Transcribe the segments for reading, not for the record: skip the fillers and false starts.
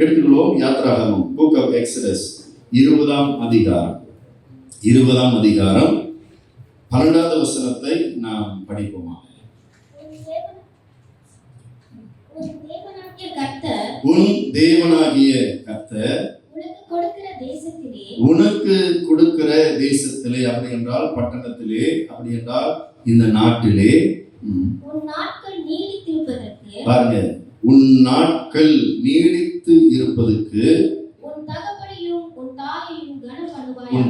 எடுத்துக்கொள்வோம். யாத்ராகமம், book of Exodus 20ஆம் அதிகாரம் 12வது வசனத்தை நாம் படிப்போமா? உன் தேவனாகிய கர்த்தர் உனக்கு கொடுக்கிற தேசத்திலே, அப்படி என்றால் பட்டணத்திலே, அப்படி என்றால் இந்த நாட்டிலே, பாருங்க, உன் நாட்கள் நீடித்து இருப்பதற்கு உன்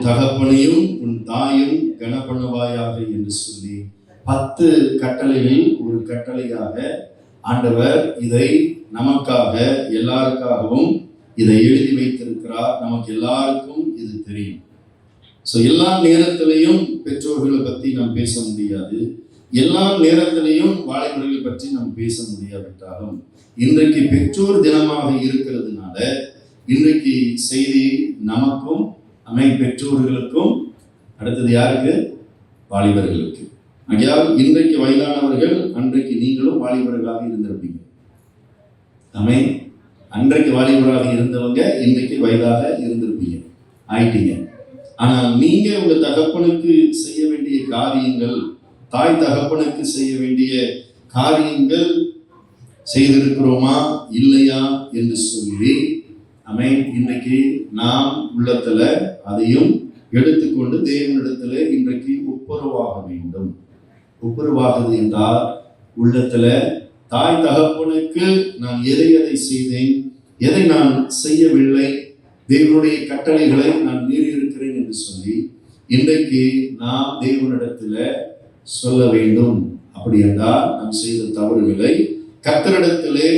தகப்பனையும் உன் தாயும் கனப்பண்ணுவாயாக என்று சொல்லி 10 கட்டளைகளில் ஒரு கட்டளையாக ஆண்டவர் இதை நமக்காக எல்லாருக்காகவும் இதை எழுதி வைத்திருக்கிறார். நமக்கு எல்லாருக்கும் இது தெரியும். ஸோ எல்லா நேரத்திலையும் பெற்றோர்களை பற்றி நாம் பேச முடியாது, எல்லா நேரத்திலையும் வாலிபர்களை பற்றி நாம் பேச முடியாவிட்டாலும் இன்றைக்கு பெற்றோர் தினமாக இருக்கிறதுனால இன்றைக்கு செய்தி நமக்கும் பெற்றோர்களுக்கும், அடுத்தது யாருக்கு? வாலிபர்களுக்கு. ஆகையால் இன்றைக்கு வயதானவர்கள், அன்றைக்கு நீங்களும் வாலிபர்களாக இருந்திருப்பீங்க. அன்றைக்கு வாலிபராக இருந்தவங்க இன்றைக்கு வயதாக இருந்திருப்பீங்க, ஆயிட்டீங்க. ஆனால் நீங்க உங்க தகப்பனுக்கு செய்ய வேண்டிய காரியங்கள், தாய் தகப்பனுக்கு செய்ய வேண்டிய காரியங்கள் செய்திருக்கிறோமா இல்லையா என்று சொல்லி இன்றைக்கு நாம் உள்ளத்துல அதையும் எடுத்துக்கொண்டு தேவனிடத்துல இன்றைக்கு ஒப்புரவாக வேண்டும். ஒப்புரவாகுது என்றால் உள்ளத்துல தாய் தகப்பனுக்கு நான் எதை செய்தேன், எதை நான் செய்யவில்லை, தேவனுடைய கட்டளைகளை நான் மீறி இருக்கிறேன் என்று சொல்லி இன்றைக்கு நாம் தேவனிடத்துல சொல்ல வேண்டும். அப்படி என்றால் நாம் செய்த தவறுகளை கர்த்தரிடத்திலே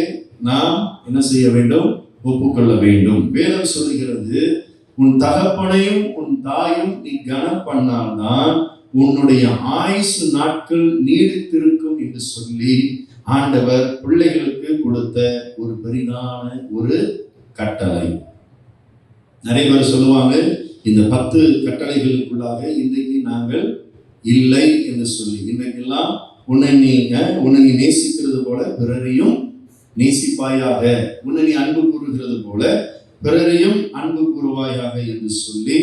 நாம் என்ன செய்ய வேண்டும்? ஒப்புக்கொள்ள வேண்டும். வேதம் சொல்லுகிறது, உன் தகப்பனையும் உன் தாயும் நீ கனம் பண்ணால்தான் உன்னுடைய ஆயுசு நாட்கள் நீடித்திருக்கும் என்று சொல்லி ஆண்டவர் பிள்ளைகளுக்கு கொடுத்த ஒரு பெரிதான ஒரு கட்டளை. நிறைய பேர் சொல்லுவாங்க, இந்த 10 கட்டளைகளுக்குள்ளாக இன்றைக்கு நாங்கள் இல்லை என்று சொல்லி, இன்றைக்கெல்லாம் உன்னை நீ நேசிக்கிறது போல பிறரையும் நேசிப்பாயாக, உன்னை நீ அன்பு கூறுகிறது போல பிறரையும் அன்பு கூறுவாயாக என்று சொல்லி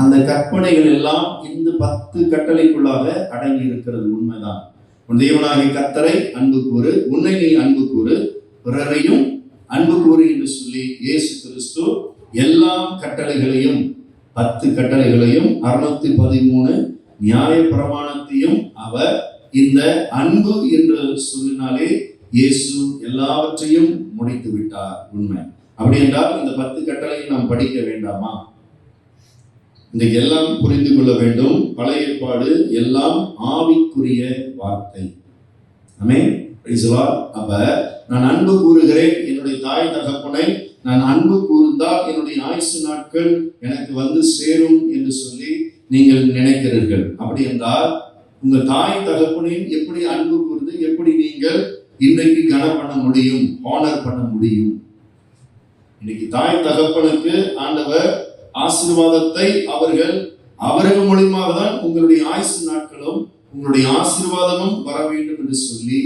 அந்த கற்பனைகள் எல்லாம் இந்த 10 கட்டளைக்குள்ளாக அடங்கி இருக்கிறது. உண்மைதான். உன் தேவனாகிய கர்த்தரை அன்பு கூறு, உன்னை நீ அன்பு கூறு, பிறரையும் அன்பு கூறு என்று சொல்லி இயேசு கிறிஸ்து எல்லா கட்டளைகளையும் 10 கட்டளைகளையும் 613 நியாய பிரமாணத்தையும் அவர் இந்த அன்பு என்று சொல்லினாலே இயேசு எல்லாவற்றையும் முடித்து விட்டார். உண்மை. அப்படி என்றால் இந்த 10 கட்டளையை நாம் படிக்க வேண்டாமா? இன்றைக்கு எல்லாம் புரிந்து கொள்ள வேண்டும். பழைய ஏற்பாடு எல்லாம் ஆவிக்குரிய வார்த்தை. அப்ப நான் அன்பு கூறுகிறேன், என்னுடைய தாய் தகப்பனை நான் அன்பு கூர்ந்தால் என்னுடைய ஆயுசு நாட்கள் எனக்கு வந்து சேரும் என்று சொல்லி நீங்கள் நினைக்கிறீர்கள். அப்படி என்றால் உங்க தாய் தகப்பனையும் எப்படி அன்பு கூர்ந்து எப்படி நீங்கள் இன்றைக்கு கனம் பண்ண முடியும், ஹானர் பண்ண முடியும்? இன்னைக்கு தாய் தகப்பனுக்கு ஆண்டவர் ஆசீர்வாதத்தை அவர்கள் மூலியமாக தான் உங்களுடைய ஆயுசு நாட்களும் உங்களுடைய ஆசீர்வாதமும் வர வேண்டும் என்று சொல்லி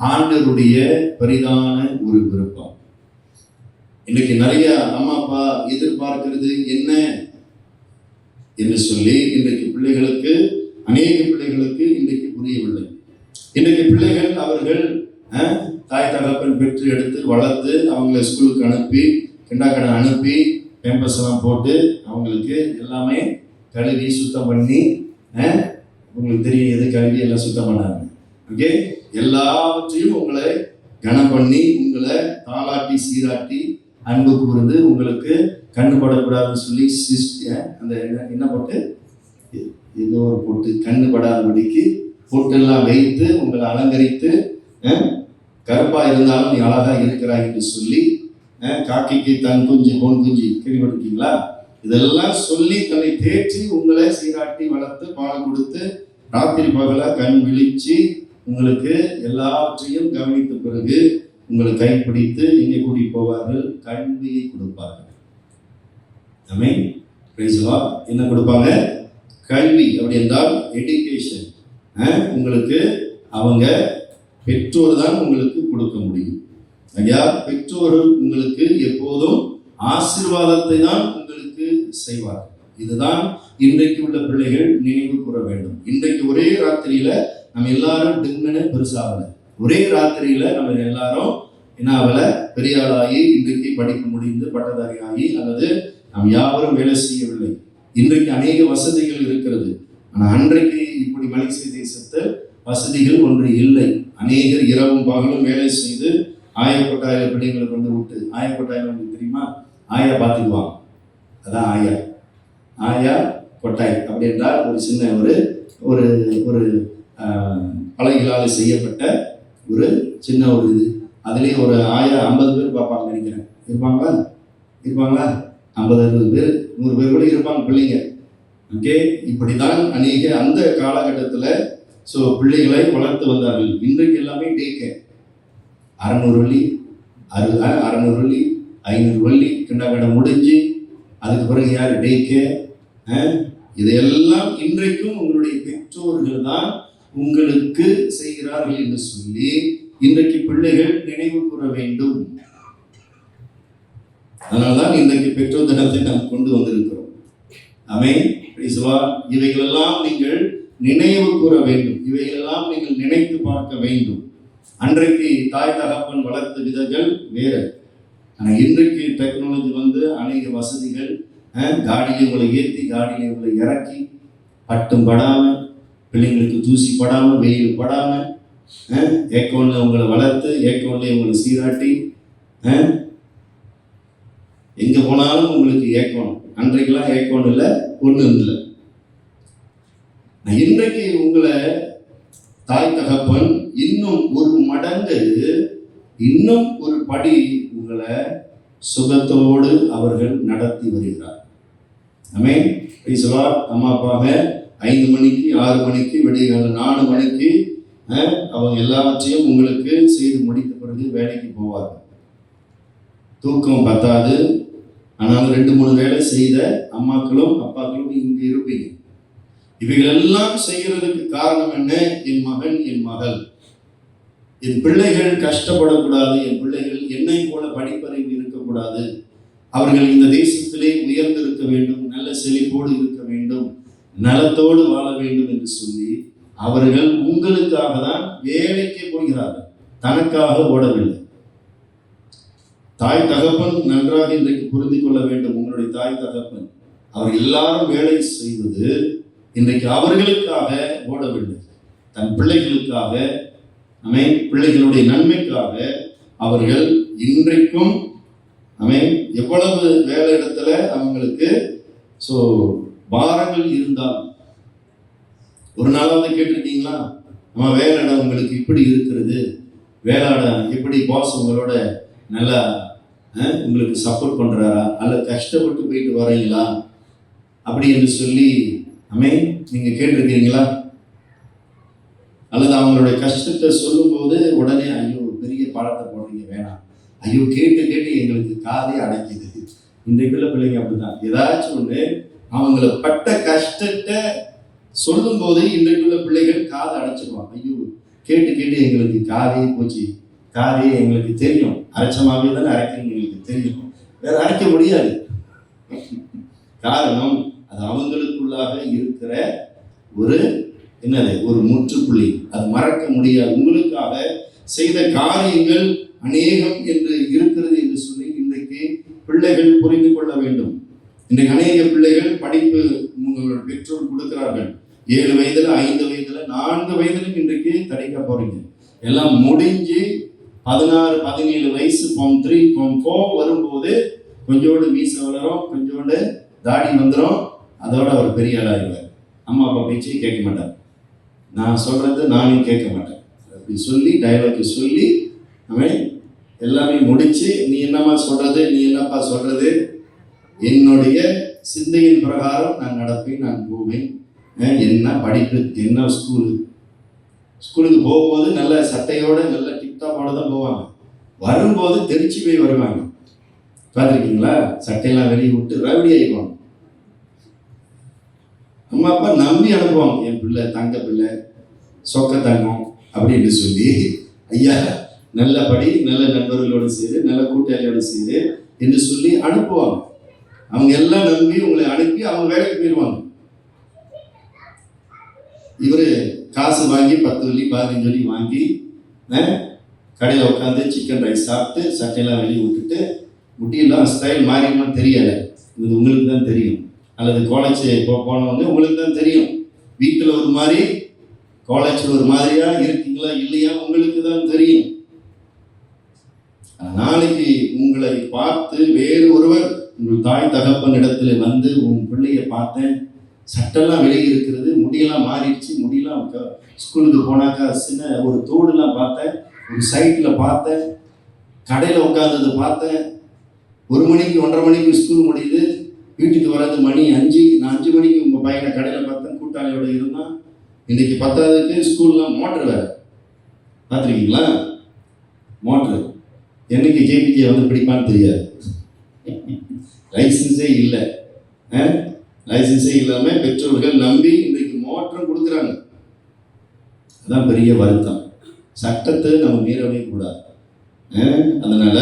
ஆண்டவருடைய பெரிதான ஒரு விருப்பம். இன்னைக்கு நிறைய அம்மா அப்பா எதிர்பார்க்கிறது என்ன என்று சொல்லி இன்றைக்கு பிள்ளைகளுக்கு, அநேக பிள்ளைகளுக்கு இன்றைக்கு புரியவில்லை. இன்றைக்கு பிள்ளைகள் அவர்கள் தாய் தகப்பன் பெற்று எடுத்து வளர்த்து அவங்கள ஸ்கூலுக்கு அனுப்பி கிண்டாக்கடை அனுப்பி கேம்பஸ் எல்லாம் போட்டு அவங்களுக்கு எல்லாமே கழுவி சுத்தம் பண்ணி, உங்களுக்கு தெரியும் எது கழுவி எல்லாம் சுத்தம் பண்ணாங்க. ஓகே, எல்லாவற்றையும் உங்களை கனம் பண்ணி உங்களை தாளாட்டி சீராட்டி அன்பு கூர்ந்து உங்களுக்கு கண்ணு படக்கூடாதுன்னு சொல்லி அந்த என்ன போட்டு ஏதோ ஒரு போட்டு கண்ணு படாதபடிக்கு பொட்டெல்லாம் வைத்து உங்களை அலங்கரித்து கருப்பா இருந்தாலும் நீ அழகா இருக்கிறாய் என்று சொல்லி காக்கைக்கு தன் குஞ்சு பொன் குஞ்சு கேள்விப்பட்டிருக்கீங்களா? இதெல்லாம் சொல்லி தன்னை தேற்றி உங்களை சீராட்டி வளர்த்து பால் கொடுத்து ராத்திரி பகல கண் விழிச்சு உங்களுக்கு எல்லாவற்றையும் கவனித்த பிறகு உங்களை கைப்பிடித்து எங்கே கூட்டிட்டு போவார்கள்? கல்வியை கொடுப்பார்கள். என்ன கொடுப்பாங்க? கல்வி. அப்படி என்றால் எஜுகேஷன். உங்களுக்கு அவங்க பெற்றோர் தான் உங்களுக்கு கொடுக்க முடியும். ஐயா, பெற்றோர் உங்களுக்கு எப்போதும் ஆசீர்வாதத்தை தான் உங்களுக்கு செய்வார். இதுதான் இன்றைக்கு உள்ள பிள்ளைகள் நினைவு கூற வேண்டும். இன்றைக்கு ஒரே ராத்திரியில நம்ம எல்லாரும் டின்னு பெருசாகல. ஒரே ராத்திரியில நம்ம எல்லாரும் என்ன ஆகல, பெரிய ஆளாகி இன்றைக்கு படிப்பு முடிந்து பட்டதாரி ஆகி அல்லது நாம் யாவரும் வேலை செய்யவில்லை. இன்றைக்கு அநேக வசதிகள் இருக்கிறது. ஆனால் அன்றைக்கு இப்படி மலேசிய தேசத்தில் வசதிகள் ஒன்று இல்லை. அநேகர் இரவும் பகலும் வேலை செய்து ஆயக்கொட்டாயில பிள்ளைங்களை கொண்டு விட்டு, ஆயக்கொட்டாயில உங்களுக்கு தெரியுமா, ஆயா பார்த்துக்குவாங்க. அதான் ஆயா. ஆயா கொட்டாய் அப்படி என்றால் ஒரு சின்ன ஒரு ஒரு பலகைகளால் செய்யப்பட்ட ஒரு சின்ன ஒரு இது. அதுலேயே ஒரு 50 பேர் பார்ப்பாங்க நினைக்கிறேன். இருப்பாங்களா 50-60 பேர் 100 பேர் கூட இருப்பாங்க பிள்ளைங்க. ஓகே, இப்படிதான் அநேக அந்த காலகட்டத்தில் பிள்ளைகளை வளர்த்து வந்தார்கள். இன்றைக்கு எல்லாமே டே கேர். 600 வள்ளி 600 வள்ளி 500 வள்ளி கிண்டக்கடை முடிஞ்சு அதுக்கு பிறகு யார் டே கேர். இதையெல்லாம் இன்றைக்கும் உங்களுடைய பெற்றோர்கள் தான் உங்களுக்கு செய்கிறார்கள் என்று சொல்லி இன்றைக்கு பிள்ளைகள் நினைவு கூற வேண்டும். அதனால்தான் இன்றைக்கு பெற்றோர் தினத்தை நாம் கொண்டு வந்திருக்கிறோம். ஆமென். இவைகளெல்லாம் நீங்கள் நினைவு கூற வேண்டும். இவைகளெல்லாம் நீங்கள் நினைத்து பார்க்க வேண்டும். அன்றைக்கு தாய் தகப்பன் வளர்த்த விதங்கள் வேற. ஆனால் இன்றைக்கு டெக்னாலஜி வந்து அநேக வசதிகள், காடியை உங்களை ஏற்றி காடியை உங்களை இறக்கி பட்டும் படாமல், பிள்ளைங்களுக்கு தூசி படாமல், வெயில் படாமல், ஏக்கோனில் உங்களை வளர்த்து ஏக்கோனில் உங்களை சீராட்டி எங்கே போனாலும் உங்களுக்கு ஏக்கோன். அன்றைக்கெல்லாம் ஏக்கோன் இல்லை, ஒன்றும் இல்லை. இன்றைக்கு உங்களை தாய் தகப்பன் இன்னும் ஒரு மடங்கு, இன்னும் ஒரு படி உங்களை சுகத்தோடு அவர்கள் நடத்தி வருகிறார். ஆமென். அம்மா அப்பாக 5 மணிக்கு 6 மணிக்கு விடியகால 4 மணிக்கு அவங்க எல்லாவற்றையும் உங்களுக்கு செய்து முடித்த பிறகு வேலைக்கு போவார்கள். தூக்கம் பத்தாது. ஆனால் 2-3 வேலை செய்த அம்மாக்களும் அப்பாக்களும் இங்கு இருப்பீங்க. இவைகளெல்லாம் செய்கிறதுக்கு காரணம் என்ன? என் மகன், என் மகள், என் பிள்ளைகள் கஷ்டப்படக்கூடாது, என் பிள்ளைகள் என்னை போல படிப்பறிவு இருக்கக்கூடாது, அவர்கள் இந்த தேசத்திலே உயர்ந்திருக்க வேண்டும், நல்ல செழிப்போடு இருக்க வேண்டும், நலத்தோடு வாழ வேண்டும் என்று சொல்லி அவர்கள் உங்களுக்காக தான் வேலைக்கு போகிறார்கள், தனக்காக ஓடவில்லை. தாய் தகப்பன் நன்றாக இன்றைக்கு புரிந்து கொள்ள வேண்டும். உங்களுடைய தாய் தகப்பன் அவர் எல்லாரும் வேலை செய்வது இன்றைக்கு அவர்களுக்காக ஓடவில்லை, தன் பிள்ளைகளுக்காக, பிள்ளைகளுடைய நன்மைக்காக. அவர்கள் இன்றைக்கும் எவ்வளவு வேலை இடத்துல அவங்களுக்கு பாரங்கள் இருந்தால் ஒரு நாளாவது கேட்டிருக்கீங்களா, நம்ம வேலை இடம் உங்களுக்கு இப்படி இருக்கிறது, வேலை எப்படி பாஸ் உங்களோட நல்லா உங்களுக்கு சப்போர்ட் பண்றாரா, அல்ல கஷ்டப்பட்டு போயிட்டு வரீங்களா அப்படி என்று சொல்லி நீங்க கேட்டிருக்கீங்களா? அல்லது அவங்களுடைய கஷ்டத்தை சொல்லும் போது உடனே ஐயோ பெரிய பாடத்தை போடுறீங்க வேணாம், ஐயோ கேட்டு கேட்டு எங்களுக்கு காதே அடைக்குது. இன்றைக்குள்ள பிள்ளைங்க அப்படிதான். ஏதாச்சும் ஒன்று அவங்கள பட்ட கஷ்டத்தை சொல்லும் போது இன்றைக்குள்ள பிள்ளைகள் காதை அடைச்சிருவாங்க. ஐயோ கேட்டு கேட்டு எங்களுக்கு காதே போச்சு, காதே எங்களுக்கு தெரியும், அரைச்சமாவே தானே அரைக்கிறீங்க, எங்களுக்கு தெரியும், வேற அரைக்க முடியாது. காரணம் அது அவங்களுக்குள்ளாக இருக்கிற ஒரு ஒரு முற்றுப்புள்ளி, அது மறக்க முடியாது. உங்களுக்காக செய்த காரியங்கள் அநேகம் என்று இருக்கிறது என்று சொல்லி இன்றைக்கு பிள்ளைகள் புரிந்து கொள்ள வேண்டும். இன்றைக்கு அநேக பிள்ளைகள் படிப்பு உங்களோட பெற்றோர் கொடுக்கிறார்கள். 7 வயதுல 5 வயதுல 4 வயதிலும் இன்றைக்கு தடிக்க போறீங்க. எல்லாம் முடிஞ்சு 16 17 வயசு ஃபார்ம் 3 ஃபார்ம் 4 வரும்போது கொஞ்சோண்டு மீசை வளரும், கொஞ்சோண்டு தாடி வந்துடும், அதோட அவர் பெரிய ஆளாயிருவார். அம்மா அப்பா பேச்சையும் கேட்க மாட்டார், நான் சொல்றது நானே கேட்க மாட்டேன் அப்படி சொல்லி டைலாக் சொல்லி எல்லாமே முடிச்சு, நீ என்னம்மா சொல்றது, நீ என்னப்பா சொல்றது, என்னுடைய சிந்தையின் பிரகாரம் நான் நடப்பேன், நான் போவேன். என்ன படிப்பு, என்ன ஸ்கூலுக்கு போகும்போது நல்ல சட்டையோட நல்ல டிப்டாப்போட தான் போவாங்க, வரும்போது தெரிச்சு போய் வருவாங்க. பார்த்துருக்கீங்களா? சட்டையெல்லாம் வெளியே விட்டு ரவுடி ஆகிடுவாங்க. அம்மா அப்பா நம்பி அனுப்புவாங்க, என் பிள்ளை தங்க பிள்ளை சொக்க தங்கம் அப்படின்னு சொல்லி, ஐயா நல்ல படி, நல்ல நண்பர்களோடு சேரு, நல்ல கூட்டாளியோடு சேரு, என்று சொல்லி அனுப்புவாங்க. அவங்க எல்லாம் நம்பி உங்களை அனுப்பி அவங்க வேலைக்கு போயிடுவாங்க. இவர் காசு வாங்கி 10 வெள்ளி 15 வெள்ளி வாங்கி கடையில் உட்காந்து சிக்கன் ரைஸ் சாப்பிட்டு சட்டையெல்லாம் வெளியே விட்டுட்டு முட்டியெல்லாம் ஸ்டைல் மாறிடுமான்னு தெரியலை. இது உங்களுக்கு தான் தெரியும். அல்லது காலேஜ் போனவங்க உங்களுக்கு தான் தெரியும். வீட்டில் ஒரு மாதிரி, காலேஜில் ஒரு மாதிரியா இருக்கீங்களா இல்லையா உங்களுக்கு தான் தெரியும். நாளைக்கு உங்களை பார்த்து வேறு ஒருவர் உங்கள் தாய் தகப்பன் இடத்துல வந்து உன் பிள்ளைய பார்த்தேன், சட்டெல்லாம் விலகி இருக்கிறது, முடியெல்லாம் மாறிடுச்சு, முடியெல்லாம் ஸ்கூலுக்கு போனாக்கா சின்ன ஒரு தோடுலாம் பார்த்தேன், ஒரு சைட்டில் பார்த்தேன், கடையில் உட்காந்தது பார்த்தேன், 1 மணிக்கு 1:30 மணிக்கு ஸ்கூல் முடியுது, வீட்டுக்கு வர்றது மணி 5, நான் 5 மணிக்கு உங்கள் பையனை கடையில் பார்த்தேன், கூட்டாளியோட இருந்தான். இன்னைக்கு 10ஆவதுக்கு ஸ்கூல்லாம் மோட்டர் வேறு பார்த்துருக்கீங்களா? மோட்ரு என்னைக்கு ஜேபிஜே வந்து பிடிப்பான்னு தெரியாது. லைசன்ஸே இல்லை. லைசன்ஸே இல்லாமல் பெற்றோர்கள் நம்பி இன்றைக்கு மோட்டரும் கொடுக்குறாங்க. அதுதான் பெரிய வருத்தம். சட்டத்தை நம்ம மீறவே கூடாது. அதனால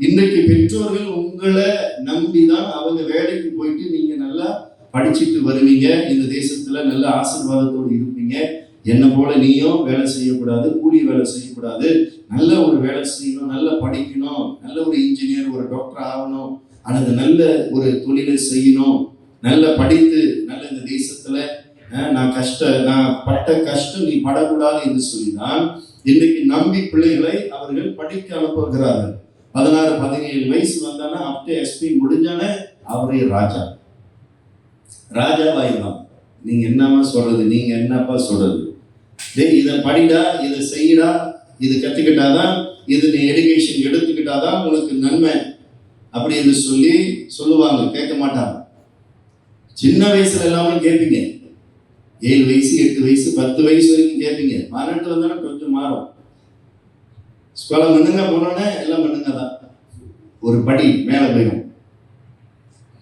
இன்றைக்கு பெற்றோர்கள் உங்களை நம்பி தான் அவங்க வேலைக்கு போயிட்டு நீங்க நல்லா படிச்சுட்டு வருவீங்க, இந்த தேசத்துல நல்ல ஆசீர்வாதத்தோடு இருப்பீங்க. என்ன போல நீயும் வேலை செய்யக்கூடாது, கூலி வேலை செய்யக்கூடாது, நல்ல ஒரு வேலை செய்யணும், நல்லா படிக்கணும், நல்ல ஒரு இன்ஜினியர் ஒரு டாக்டர் ஆகணும், அல்லது நல்ல ஒரு தொழிலை செய்யணும், நல்லா படித்து நல்ல இந்த தேசத்துல நான் பட்ட கஷ்டம் நீ படக்கூடாது என்று சொல்லிதான் இன்னைக்கு நம்பி பிள்ளைகளை அவர்கள் படிக்க அனுப்புகிறார்கள். 16-17 வயசு வந்தானா அப்படியே எஸ்பி முடிஞ்சானே அவரே ராஜாவாயிடலாம். நீங்க என்னமா சொல்றது, நீங்க என்னப்பா சொல்றது, இதை படிடா, இதை செய்யடா, இது கத்துக்கிட்டாதான், இது நீ எடுகேஷன் எடுத்துக்கிட்டாதான் உனக்கு நன்மை அப்படி என்று சொல்லுவாங்க. கேட்க மாட்டாங்க. சின்ன வயசுல எல்லாமே கேட்பீங்க. 7 வயசு 8 வயசு 10 வயசு வரைக்கும் கேட்பீங்க. 12 வந்தானே கொஞ்சம் மாறும். ஸ்கூலை மண்ணுங்க போனோன்னே எல்லாம் மண்ணுங்க தான். ஒரு படி மேலே போயிடும்.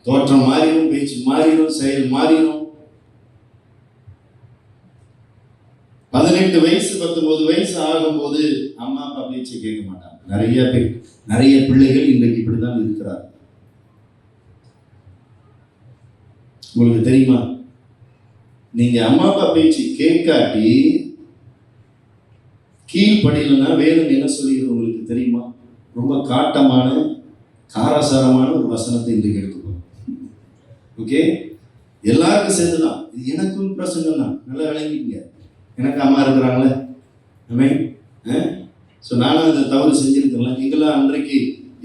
தோற்றம் மாறிடும், பேச்சு மாறிடும், செயல் மாறிடும். 18 வயசு 19 வயசு ஆகும்போது அம்மா அப்பா பேச்சு கேட்க மாட்டாங்க. நிறைய பிள்ளைகள் இன்றைக்கு இப்படிதான் இருக்கிறார். உங்களுக்கு தெரியுமா? நீங்க அம்மா அப்பா பேச்சு கேட்காட்டி கீழ்படியிலன்னா வேணும் என்ன சொல்லிடுறது உங்களுக்கு தெரியுமா? ரொம்ப காட்டமான காரசாரமான ஒரு வசனத்தை இன்றைக்கு எடுத்துக்கணும். ஓகே, எல்லாருக்கும் சேர்ந்துதான். இது எனக்கும் பிரசங்கம் தான், நல்லா விளங்கிக்கங்க. எனக்கு அம்மா இருக்கிறாங்களே, ஸோ நானும் இந்த தவறு செஞ்சிருக்கேன்ல. நீங்களாம் அன்றைக்கு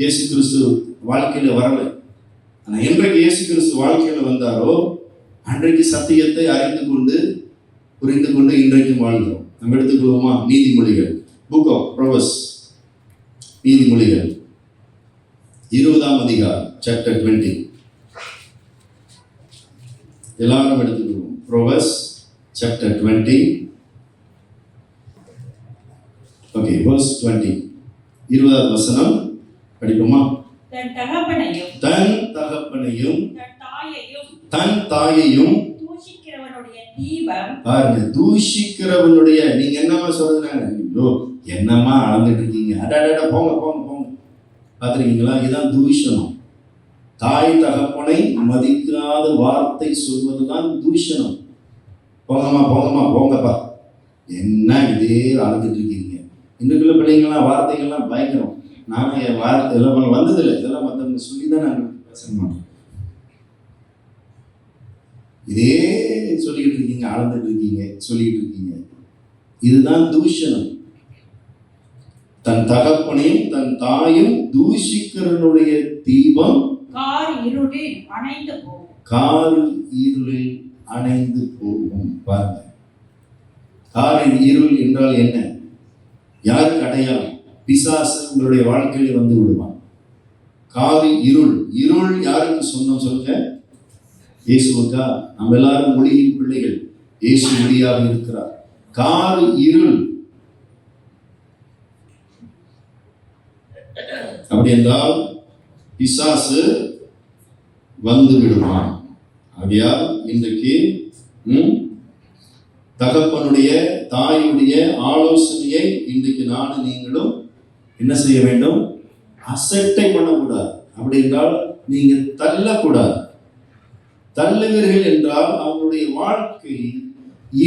இயேசு கிறிஸ்து வாழ்க்கையில வரலை. ஆனால் என்றைக்கு இயேசு கிறிஸ்து வாழ்க்கையில வந்தாரோ அன்றைக்கு சத்தியத்தை அறிந்து கொண்டு புரிந்து கொண்டு இன்றைக்கும் வாழ்கிறோம். நம்ம எடுத்துக்கொள்வோமா? நீதிமொழிகள், புக் ஆஃப் ப்ரோவர்ஸ், நீதிமொழிகள் 20ஆம் அதிகாரம், சாப்டர் 20. எல்லாரும் எடுத்துக்கொள்வோம். ப்ரோவர்ஸ் சாப்டர் 20. Okay, verse 20. 20வது வசனம் படிப்போமா? தன் தகப்பனையும் தன் தாயையும் தூஷிக்கிறவனுடைய தீபம். பாருங்க, தூஷிக்கிறவனுடைய, நீங்க என்னமா சொல்றாங்க? ஐயோ என்னமா அளந்துட்டு இருக்கீங்க, அடாடா போங்க போங்க போங்க. பார்த்துருக்கீங்களா? இதுதான் தூஷணம். தாய் தகப்பனை மதிக்காத வார்த்தை சொல்வதுதான் தூஷணம். போங்கம்மா போங்கம்மா போங்கப்பா, என்ன இதே அளந்துட்டு இருக்கீங்க. இன்னைக்குள்ள பிள்ளைங்களாம் வார்த்தைகள்லாம் பயங்கரம். நானும் என் வார்த்தை எல்லாம் வந்ததில்லை, இதெல்லாம் மற்றவங்க சொல்லி தான் நாங்கள் பேச மாட்டோம். இதே சொல்லிக்கிட்டு இருக்கீங்க, அளந்துட்டு இருக்கீங்க, சொல்லிட்டு இருக்கீங்க. இதுதான் தூஷணம். தன் தகப்பனையும் தன் தாயும் தூஷிக்கிறனுடைய தீபம் கார் இருளில் அணைந்து போகும். பாருங்க, காரின் இருள் என்றால் என்ன? யாருக்கு அடையாளம்? பிசாசு உங்களுடைய வாழ்க்கையில் வந்து விடுவான். காரி இருள், இருள் யாருக்கு சொந்தம் சொல்லுங்க? இயேசுவுக்கா? நம்ம எல்லாரும் மொழியின் பிள்ளைகள், இயேசு மொழியாக இருக்கிறார். காரி இருள் அப்படி என்றால் பிசாசு வந்து விடுவான். ஆகையால் இன்றைக்கு தகப்பனுடைய தாயுடைய ஆலோசனையை இன்றைக்கு நானும் நீங்களும் என்ன செய்ய வேண்டும்? அசட்டை பண்ணக்கூடாது. அப்படி என்றால் நீங்க தள்ளக்கூடாது. தள்ளுவீர்கள் என்றால் அவங்களுடைய வாழ்க்கை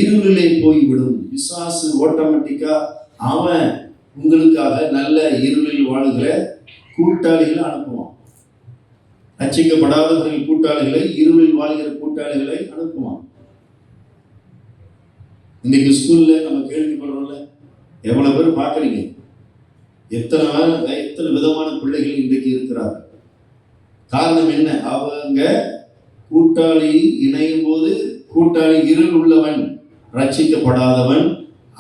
இருளிலே போய்விடும். பிசாசு ஆட்டோமேட்டிக்கா அவன் உங்களுக்காக நல்ல இருளில் வாழுகிற கூட்டாளிகளை அனுப்புவான். ரட்சிக்கப்படாதவர்கள் கூட்டாளிகளை, இருளில் வாழ்கிற கூட்டாளிகளை அனுப்புவான். இன்னைக்கு ஸ்கூல்ல நம்ம கேள்விப்படுறோம்ல, எவ்வளவு பேர் பார்க்குறீங்க, எத்தனை விதமான பிள்ளைகள் இன்றைக்கு இருக்கிறார்கள். காரணம் என்ன? அவங்க கூட்டாளி இணையும் போது கூட்டாளி இருள் உள்ளவன், ரட்சிக்கப்படாதவன்,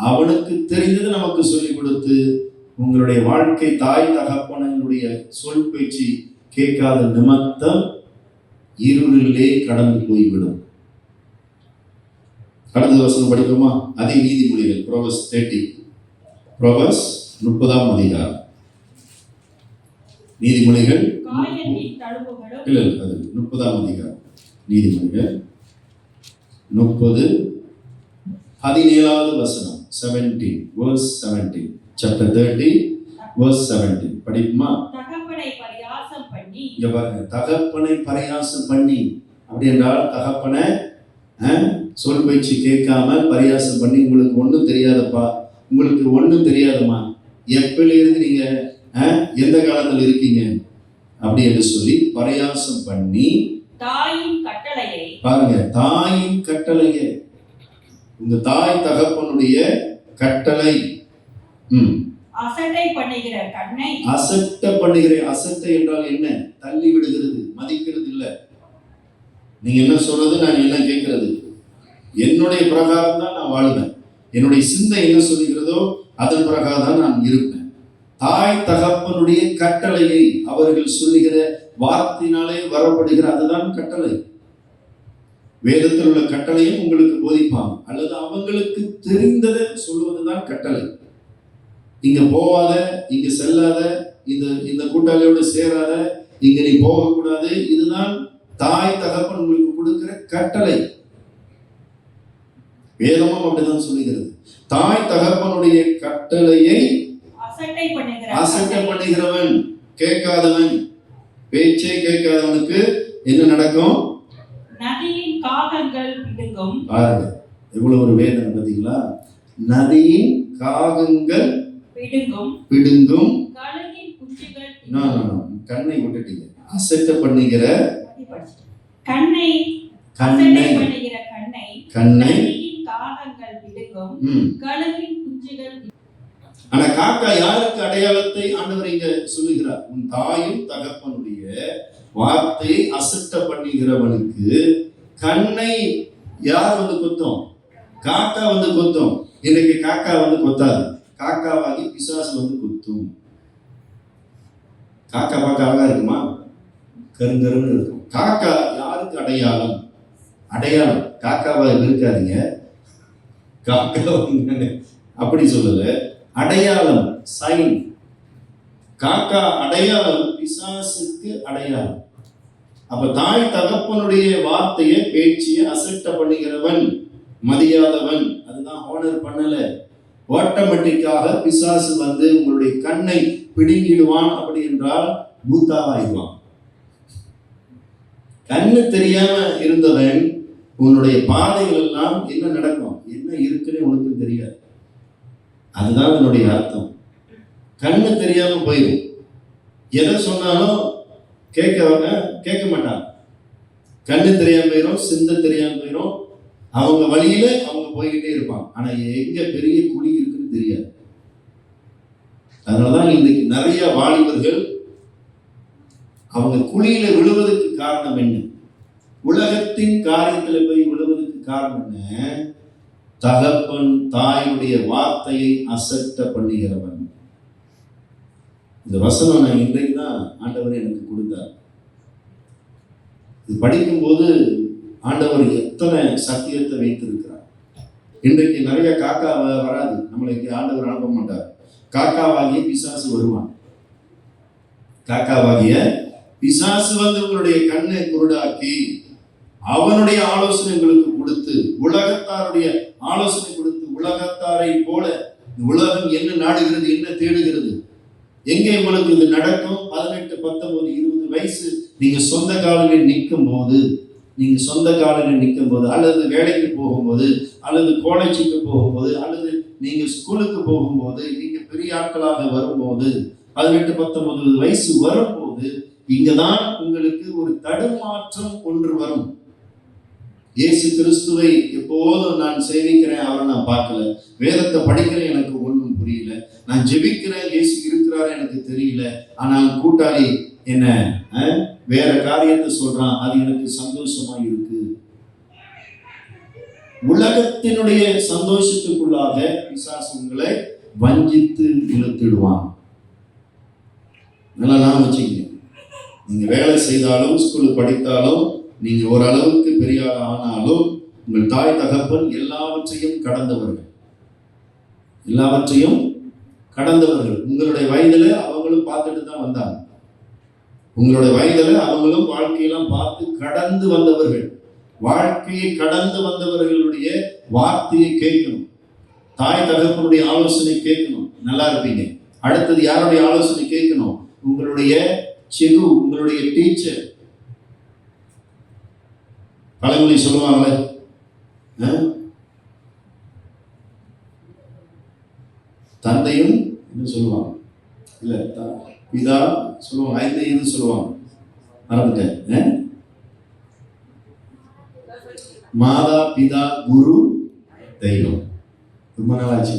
அவனுக்கு தெரிந்தது நமக்கு சொல்லிக் கொடுத்து உங்களுடைய வாழ்க்கை தாய் தகப்பனுடைய சொல் பேச்சு கேட்காத நிமித்தம் இருளிலே கடந்து போய்விடும். அடுத்த வசனம் படிக்குமா? அதே நீதிமொழிகள், Proverbs 30, Proverbs 30ஆம் அதிகாரம். நீதிமொழிகள் இல்ல அது 30ஆம் அதிகாரம். நீதிமொழிகள் 30 17வது வசனம். 17 verse 17, chapter 30 verse 17 படிக்குமா? இங்க பாருங்க, தகப்பனை பரியாசம் பண்ணி. அப்படி என்றால் தகப்பனை சொல் பேச்சு கேட்காம பரியாசம் பண்ணி, உங்களுக்கு ஒன்றும் தெரியாதப்பா, உங்களுக்கு ஒன்றும் தெரியாதம்மா, எப்பயிலிருந்து நீங்க எந்த காலத்தில் இருக்கீங்க அப்படி என்று சொல்லி பரியாசம் பண்ணி, தாயின் கட்டளையை பாருங்க, தாயின் கட்டளையை, உங்க தாய் தகப்பனுடைய கட்டளை அசட்டை பண்ணுகிற கண்ணை, அசட்டை பண்ணுகிற, அசட்டை என்றால் என்ன? தள்ளி விடுகிறது, மதிக்கிறது இல்லை. நீங்க என்ன சொல்றது, நான் என்ன கேட்கிறது, என்னுடைய பிரகாரம் தான் நான் வாழுவேன், என்னுடைய சிந்தை என்ன சொல்லுகிறதோ அதன் பிரகாரம் தான் நான் இருப்பேன். தாய் தகப்பனுடைய கட்டளையை, அவர்கள் சொல்லுகிற வார்த்தையினாலே வரப்படுகிற அதுதான் கட்டளை. வேதத்தில் உள்ள கட்டளையும் உங்களுக்கு போதிப்பாங்க, அல்லது அவங்களுக்கு தெரிந்ததை சொல்லுவதுதான் கட்டளை. இங்க போவாத, இங்க செல்லாத, இந்த கூட்டாளியோடு சேராத, இங்க நீ போகக்கூடாது, இதுதான் தாய் தகப்பன் உங்களுக்கு கொடுக்கிற கட்டளை. வேதமும் அப்படிதான் சொல்லுகிறது. தாய் தகப்பனுடைய கட்டளையை அசட்டை பண்ணுகிறவன், கேட்காதவன், பேச்சை கேட்காதவனுக்கு என்ன நடக்கும்? நதியின் காகங்கள் பிடுங்கும். பாருங்க எவ்வளவு ஒரு வேதனை பார்த்தீங்களா? நதியின் காகங்கள் பிடுங்கும், கழுகின் குஞ்சுகள். கண்ணை விட்டுட்டீங்க. அசட்டை பண்ணுகிற கண்ணை, கண்ணை காகங்கள் பிடுங்கும், கழுகின் குஞ்சுகள். ஆனா காக்கா யாருக்கு அடையாளத்தை ஆண்டவர் இங்க சொல்லுகிறார்? உன் தாயும் தகப்பனுடைய வார்த்தையை அசட்டை பண்ணுகிறவனுக்கு கண்ணை யார் வந்து கொத்தும்? காக்கா வந்து கொத்தும். இன்னைக்கு காக்கா வந்து கொத்தாது, காக்காவாகி பிசாசு வந்து கொத்தும். காக்கா பார்க்க அழகா இருக்குமா? கருங்கருன்னு இருக்கும். காக்கா யாருக்கு அடையாளம்? அடையாளம் காக்காவா இருக்காதீங்க, காக்கா அப்படி சொல்லல, அடையாளம், சைன். காக்கா அடையாளம், பிசாசுக்கு அடையாளம். அப்ப தாய் தகப்பனுடைய வார்த்தையை, பேச்சிய அசட்டை பண்ணுகிறவன், மதியாதவன், அதுதான் ஹானர் பண்ணல, ஆட்டோமேட்டிக்காக பிசாசு வந்து உங்களுடைய கண்ணை பிடுங்கிடுவான். அப்படி என்றால் மூத்தாவாயிடுவான். கண்ணு தெரியாம இருந்தவன் உன்னுடைய பாதைகள் எல்லாம் என்ன நடக்கும், என்ன இருக்குன்னு உனக்கு தெரியாது. அதுதான் என்னுடைய அர்த்தம். கண்ணு தெரியாம போயிடும். எதை சொன்னாலும் கேட்க மாட்டாங்க. கண்ணு தெரியாம போயிடும், சிந்தை தெரியாம போயிடும். அவங்க வழியில அவங்க போய்கிட்டே இருப்பாங்க. ஆனா எங்க பெரிய குழி இருக்குன்னு தெரியாது. அதனாலதான் இன்னைக்கு நிறைய வாலிபர்கள் அவங்க குழியில விழுவதற்கு காரணம் என்ன? உலகத்தின் காரியத்துல போய் விழுவதற்கு காரணம் என்ன? தகப்பன் தாயுடைய வார்த்தையை அசட்டை பண்ணுகிறவன். இந்த வசனம் நான் இன்றைக்கு தான் ஆண்டவர் எனக்கு கொடுத்தார். இது படிக்கும்போது ஆண்டவர் எத்தனை சத்தியத்தை வைத்திருக்கிறார். இன்றைக்கு நிறைய காக்கா வராது, நம்மளுக்கு ஆண்டவர் அனுப்ப மாட்டார். காக்காவாகிய பிசாசு வருவான். காக்காவாகிய பிசாசு வந்து உங்களுடைய கண்ணை குருடாக்கி அவனுடைய ஆலோசனை உங்களுக்கு கொடுத்து, உலகத்தாருடைய ஆலோசனை கொடுத்து, உலகத்தாரை போல உலகம் என்ன நாடுகிறது, என்ன தேடுகிறது, எங்கே உங்களுக்கு இது நடக்கும், 18, 19, 20 வயசு நீங்க சொந்த காலில் நிற்கும் போது அல்லது வேலைக்கு போகும்போது அல்லது காலேஜுக்கு போகும்போது அல்லது நீங்க ஸ்கூலுக்கு போகும்போது நீங்க பெரிய ஆட்களாக வரும்போது 18-19 வயசு வரும்போது இங்கதான் உங்களுக்கு ஒரு தடுமாற்றம் ஒன்று வரும். இயேசு கிறிஸ்துவை எப்போதும் நான் சேவிக்கிறேன், அவரை நான் பார்க்கல. வேதத்தை படிக்கிறேன், எனக்கு ஒன்றும் புரியல. நான் ஜெபிக்கிறேன், இயேசு இருக்கிறாரு எனக்கு தெரியல. ஆனால் கூட்டாளி என்ன வேற காரியத்தை சொல்றான், அது எனக்கு சந்தோஷமா இருக்கு. உலகத்தினுடைய சந்தோஷத்துக்குள்ளாக பிசாசு உங்களை வஞ்சித்து இழுத்திடுவான். நல்லா நான் வச்சுக்கணும். நீங்க வேலை செய்தாலும் ஸ்கூலுக்கு படித்தாலும் நீங்க ஓரளவுக்கு பெரிய ஆனாலும் உங்கள் தாய் தகப்பன் எல்லாவற்றையும் கடந்தவர்கள். உங்களுடைய வயதுல அவங்களும் பார்த்துட்டு தான் வந்தாங்க. உங்களுடைய வயதுல அவங்களும் வாழ்க்கையெல்லாம் பார்த்து கடந்து வந்தவர்கள். வாழ்க்கையை கடந்து வந்தவர்களுடைய வார்த்தையை கேட்கணும். தாய் தகப்பனுடைய ஆலோசனை கேட்கணும், நல்லா இருப்பீங்க. அடுத்தது யாருடைய ஆலோசனை கேட்கணும்? உங்களுடைய செகு, உங்களுடைய டீச்சர். பழமொழி சொல்லுவாங்களே, தந்தையும் என்ன சொல்லுவாங்க, இல்ல பிதா சொல்லுவாங்க, 5 இது சொல்லுவாங்க, மறந்துட்டேன். மாதா பிதா குரு தெய்வம். ரொம்ப நாளாச்சு,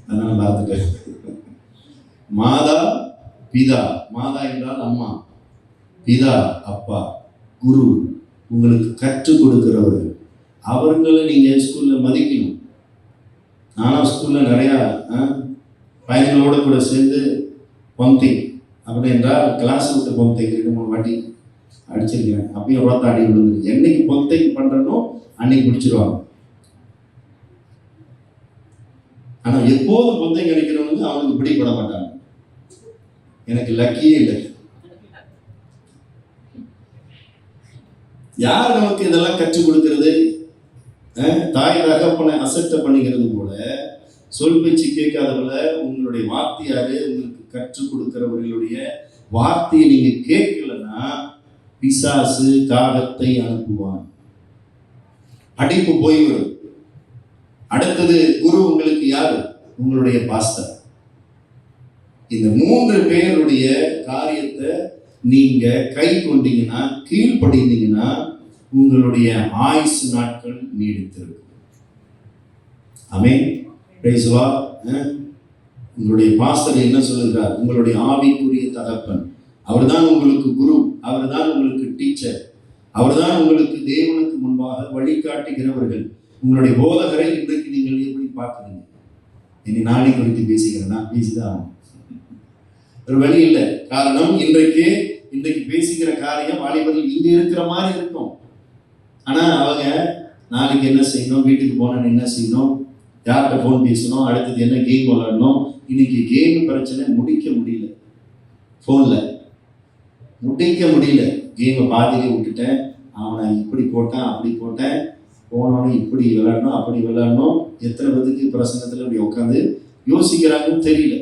அதனால மறந்துட்டேன். மாதா பிதா, மாதா என்றால் அம்மா, பிதா அப்பா, குரு உங்களுக்கு கற்றுக் கொடுக்கிறவர்கள். அவர்களை நீங்க ஸ்கூல்ல மதிக்கணும். நானும் ஸ்கூல்ல நிறையா பையன்களோட கூட சேர்ந்து பம்பிங் அப்படி என்றால் கிளாஸ் விட்டு பம்பிங் 2-3 வாட்டி அடிச்சிருக்கிறேன். அப்பயும் ரோத்த அடி விழுந்து. என்னைக்கு பம்பிங் பண்றனோ அன்னைக்கு பிடிச்சிருவாங்க. ஆனா எப்போதும் பம்பிங் அடிக்கிறவங்க அவனுக்கு பிடிபட மாட்டாங்க. எனக்கு லக்கியே இல்லை. யார் நமக்கு இதெல்லாம் கற்றுக் கொடுக்கிறது? தாய் தகப்பனை அசட்டை பண்ணிக்கிறது போல, சொல் பேச்சு கேட்காதவள உங்களுடைய வார்த்தையாரு உங்களுக்கு கற்றுக் கொடுக்கிறவர்களுடைய வார்த்தையை நீங்க கேட்கலன்னா பிசாசு காகத்தை அனுப்புவான், அடிப்பு போய்விடும். அடுத்தது குரு உங்களுக்கு யாரு? உங்களுடைய பாஸ்டர். இந்த 3 பேருடைய காரியத்தை நீங்க கை கொண்டீங்கன்னா, கீழ்ப்படிந்தீங்கன்னா உங்களுடைய ஆயுசு நாட்கள் நீடித்திருக்கும். ஆமென். Praise the lord. உங்களுடைய பாஸ்டர் என்ன சொல்லுகிறார்? உங்களுடைய ஆவிக்குரிய தகப்பன். அவர்தான் உங்களுக்கு குரு, அவர்தான் உங்களுக்கு டீச்சர், அவர்தான் உங்களுக்கு தேவனுக்கு முன்பாக வழிகாட்டுகிறவர்கள். உங்களுடைய போதகரை இன்றைக்கு நீங்கள் எப்படி பார்க்குறீங்க? இனி நாளை குறித்து பேசுகிறேன், நான் பேசிதான் ஒரு வழி இல்லை. காரணம், இன்றைக்கு பேசுகிற காரியம் வாலிபர்கள் இங்க இருக்கிற மாதிரி இருக்கும். ஆனா அவங்க நாளைக்கு என்ன செய்யணும், வீட்டுக்கு போனோன்னு என்ன செய்யணும், யார்கிட்ட போன் பேசணும், அடுத்தது என்ன கேம் விளையாடணும். இன்னைக்கு கேம் பிரச்சனை முடிக்க முடியல, போன்ல முடிக்க முடியல. கேமை பாதியிலே விட்டுட்டேன், அவனை இப்படி போட்டேன் அப்படி போட்டேன், போனோன்னு இப்படி விளையாடணும் அப்படி விளையாடணும். எத்தனை பேருக்கு பிரசங்கத்துல இப்படி உட்காந்து யோசிக்கிறாங்கன்னு தெரியல.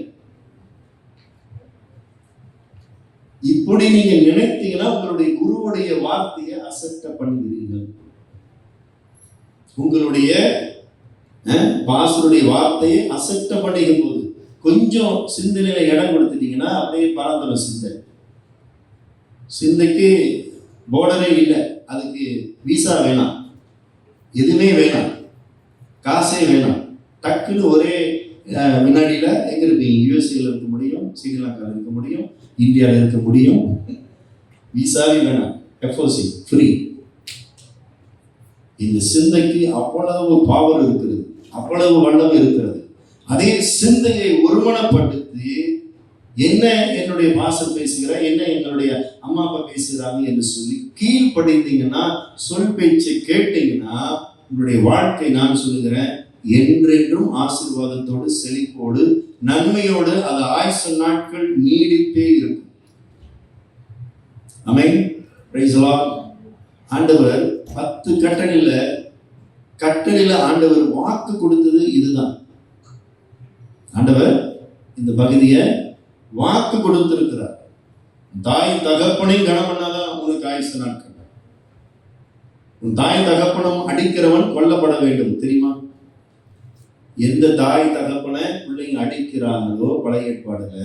இப்படி நீங்க நினைத்தீங்கன்னா உங்களுடைய குருவுடைய வார்த்தையை அசட்டை பண்ணுகிறீர்கள். உங்களுடைய பாஸ்டருடைய வார்த்தையை அசட்டை பண்ணுகும் போது கொஞ்சம் சிந்தனையில இடம் கொடுத்துட்டீங்கன்னா அப்படியே பறந்துடும் சிந்தைக்கு போர்டரே இல்லை. அதுக்கு விசா வேணாம், எதுவுமே வேணாம், காசே வேணாம். டக்குன்னு ஒரே முன்னாடியில எங்க இருப்பீங்க? யூஎஸ்ஏல இருக்க முடியும், ஸ்ரீலங்காவில் இருக்க முடியும், இந்தியாவில் இருக்க முடியும். விசாவே வேணாம், எஃப்ஓசி ஃப்ரீ. இந்த சிந்தைக்கு அவ்வளவு பவர் இருக்கிறது, அவ்வளவு வல்லமை இருக்கிறது. அதே சிந்தையை ஒருமனப்படுத்தி என்ன என்னுடைய பாசம் பேசுகிற, என்ன என்னுடைய அம்மா அப்பா பேசுகிறாங்க என்று சொல்லி கீழ்ப்படிந்தீங்கன்னா, சொல் பேச்சை கேட்டீங்கன்னா உங்களுடைய வாழ்க்கை, நான் சொல்லுகிறேன், என்றென்றும் ஆசீர்வாதத்தோடு செழிப்போடு நன்மையோடு அது ஆயுசு நாட்கள் நீடித்தே இருக்கும். ஆமென். Praise the lord. ஆண்டவர் 10 கட்டளையில ஆண்டவர் வாக்கு கொடுத்தது இதுதான். ஆண்டவர் இந்த பகுதியை வாக்கு கொடுத்திருக்கிறார். தாய் தகப்பனை கனம் பண்ணாதான் உனக்கு ஆயுசு நாட்கள். உன் தாய் தகப்பனும் அடிக்கிறவன் கொல்லப்பட வேண்டும், தெரியுமா? எந்த தாய் தகப்பனை பிள்ளைங்க அடிக்கிறாங்களோ, பழைய ஏற்பாடுல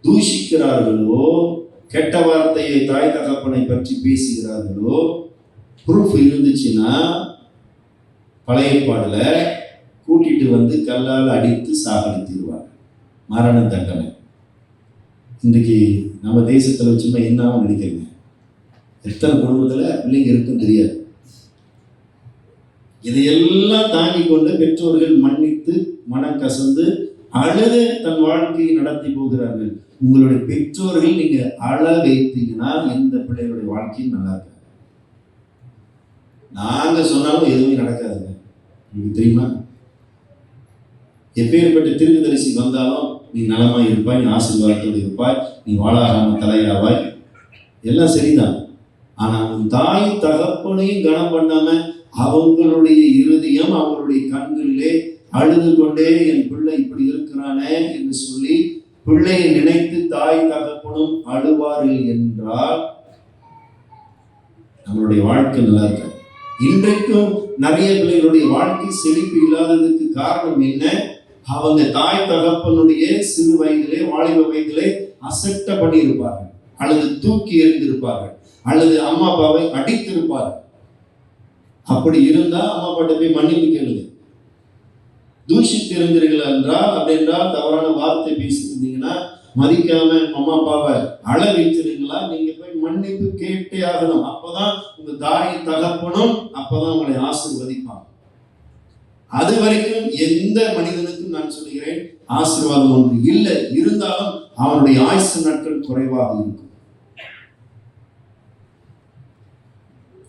தூஷிக்கிறார்களோ, கெட்ட வார்த்தையை தாய் தகப்பனை பற்றி பேசுகிறார்களோ, ப்ரூஃப் இருந்துச்சுன்னா பழைய ஏற்பாடுல கூட்டிட்டு வந்து கல்லால் அடித்து சாகடித்திருவாங்க, மரண தண்டனை. இன்றைக்கு நம்ம தேசத்துல வச்சுன்னா என்ன ஆகும் நினைக்கிறீங்க? எத்தனை குடும்பத்துல பிள்ளைங்க இருக்குன்னு தெரியாது. இதையெல்லாம் தாங்கி கொண்டு பெற்றோர்கள் மன்னித்து மனம் கசந்து அழுது தன் வாழ்க்கையை நடத்தி போகிறார்கள். உங்களுடைய பெற்றோர்கள் நீங்க அழ வைத்தீங்கன்னா எந்த பிள்ளைகளுடைய வாழ்க்கையும் நல்லா இருக்காது. நாங்க சொன்னாலும் எதுவுமே நடக்காதுங்க. உங்களுக்கு தெரியுமா? எப்பேற்பட்ட தீர்க்கதரிசி வந்தாலும் நீ நலமாய் இருப்பாய், நீ ஆசீர்வாதத்தோடு இருப்பாய், நீ வாழாகாம தலையாவாய், எல்லாம் சரிதான். ஆனா உன் தாய் தகப்பனையும் கனம் பண்ணாம அவங்களுடைய இருதயம் அவங்களுடைய கண்களிலே அழுது கொண்டே என் பிள்ளை இப்படி இருக்கிறானே என்று சொல்லி பிள்ளையை நினைத்து தாய் தகப்பனும் அழுவார்கள் என்றால் நம்மளுடைய வாழ்க்கை நல்லா இருக்காது. இன்றைக்கும் நிறைய பிள்ளைகளுடைய வாழ்க்கை செழிப்பு இல்லாததுக்கு காரணம் என்ன? அவங்க தாய் தகப்பனுடைய சிறு வயதிலே, வாலிப வயதிலே அசட்ட பண்ணி இருப்பார்கள், அல்லது தூக்கி எறிந்திருப்பார்கள், அல்லது அம்மா அப்பாவை அடித்திருப்பார்கள். அப்படி இருந்தா அம்மா அப்பாட்ட போய் மன்னிப்பு கேளுங்க. தூஷித்து இருந்தீர்கள் என்றால், அப்படி என்றால் தவறான வார்த்தை பேசியிருந்தீங்கன்னா, மதிக்காம அம்மா அப்பாவை அழ வைத்திருந்தீங்களா, நீங்க போய் மன்னிப்பு கேட்டே ஆகணும். அப்பதான் உங்க தாய் தகப்பனும் அப்பதான் உங்களை ஆசீர்வதிப்பாங்க. அது வரைக்கும் எந்த மனிதனுக்கும் நான் சொல்லுகிறேன், ஆசீர்வாதம் ஒன்று இல்லை. இருந்தாலும் அவனுடைய ஆயுசு நாட்கள் குறைவாக இருக்கும்.